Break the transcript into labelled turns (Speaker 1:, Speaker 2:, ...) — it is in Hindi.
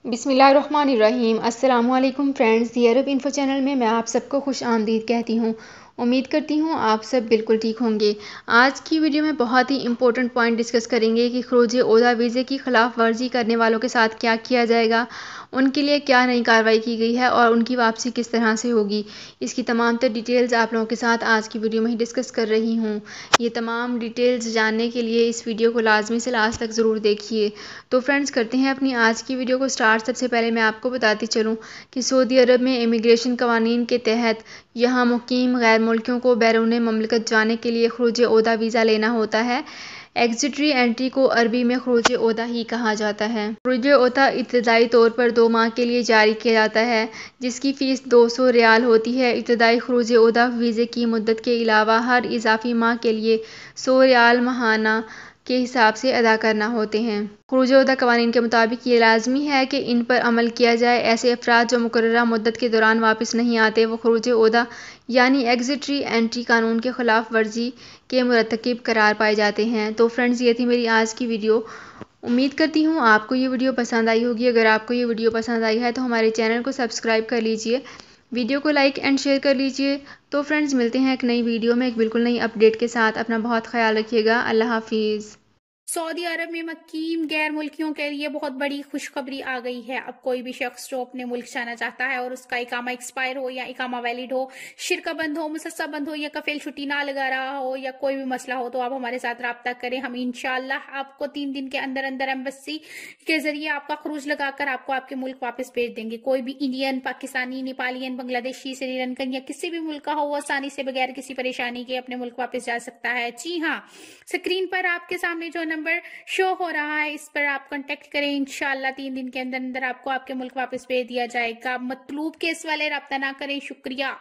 Speaker 1: बिस्मिल्लाहिर्रहमानिर्रहीम। अस्सलामुअलैकुम फ्रेंड्स, दी अरब इन्फो चैनल में मैं आप सबको खुश आमदीद कहती हूँ। उम्मीद करती हूँ आप सब बिल्कुल ठीक होंगे। आज की वीडियो में बहुत ही इंपॉर्टेंट पॉइंट डिस्कस करेंगे कि खरोज ओहदा वीज़े की खिलाफ वर्जी करने वालों के साथ क्या किया जाएगा, उनके लिए क्या नई कार्रवाई की गई है और उनकी वापसी किस तरह से होगी। इसकी तमाम तर डिटेल्स आप लोगों के साथ आज की वीडियो में ही डिस्कस कर रही हूँ। ये तमाम डिटेल्स जानने के लिए इस वीडियो को लाजमी से लास्ट तक ज़रूर देखिए। तो फ्रेंड्स, करते हैं अपनी आज की वीडियो को स्टार्ट। सबसे पहले मैं आपको बताती चलूँ कि सऊदी अरब में इमिग्रेशन कवानीन के तहत यहाँ मुकीम गैर मुल्कियों को बैरून ममलकत जाने के लिए खरूज ओहदा वीज़ा लेना होता है। एग्जिट री एंट्री को अरबी में खरूज ओहदा ही कहा जाता है। खरूज ओहदा इब्तदाई तौर पर 2 माह के लिए जारी किया जाता है, जिसकी फ़ीस 200 रियाल होती है। इब्तदाई खरूज ओहदा वीज़े की मुद्दत के अलावा हर इजाफी माह के लिए 100 रियाल माहाना के हिसाब से अदा करना होते हैं। खरूज ओहदा कवानीन के मुताबिक ये लाजमी है कि इन पर अमल किया जाए। ऐसे अफराद जो मुकर्ररा मुद्दत के दौरान वापस नहीं आते, वो खरूज ओहदा यानी एग्जिट री एंट्री कानून के खिलाफ वर्जी के मुरतकिब करार पाए जाते हैं। तो फ्रेंड्स, ये थी मेरी आज की वीडियो। उम्मीद करती हूँ आपको ये वीडियो पसंद आई होगी। अगर आपको ये वीडियो पसंद आई है तो हमारे चैनल को सब्सक्राइब कर लीजिए, वीडियो को लाइक एंड शेयर कर लीजिए। तो फ्रेंड्स, मिलते हैं एक नई वीडियो में एक बिल्कुल नई अपडेट के साथ। अपना बहुत ख्याल रखिएगा। अल्लाह हाफिज़।
Speaker 2: सऊदी अरब में मकीम गैर मुल्कियों के लिए बहुत बड़ी खुशखबरी आ गई है। अब कोई भी शख्स जो अपने मुल्क जाना चाहता है और उसका इकामा एक्सपायर हो या इकामा वैलिड हो, शिरका बंद हो, मुसस्सा बंद हो या कफील छुट्टी ना लगा रहा हो या कोई भी मसला हो, तो आप हमारे साथ रब्ता करें। हम इंशाल्लाह आपको 3 दिन के अंदर अंदर एम्बेसी के जरिए आपका खरूज लगाकर आपको आपके मुल्क वापस भेज देंगे। कोई भी इंडियन, पाकिस्तानी, नेपालियन, बांग्लादेशी, श्रीलंकन या किसी भी मुल्क का हो, वो आसानी से बगैर किसी परेशानी के अपने मुल्क वापस जा सकता है। जी हाँ, स्क्रीन पर आपके सामने जो नंबर शो हो रहा है, इस पर आप कांटेक्ट करें। इंशाल्लाह 3 दिन के अंदर अंदर आपको आपके मुल्क वापस भेज दिया जाएगा। मतलूब केस वाले रब्ता ना करें। शुक्रिया।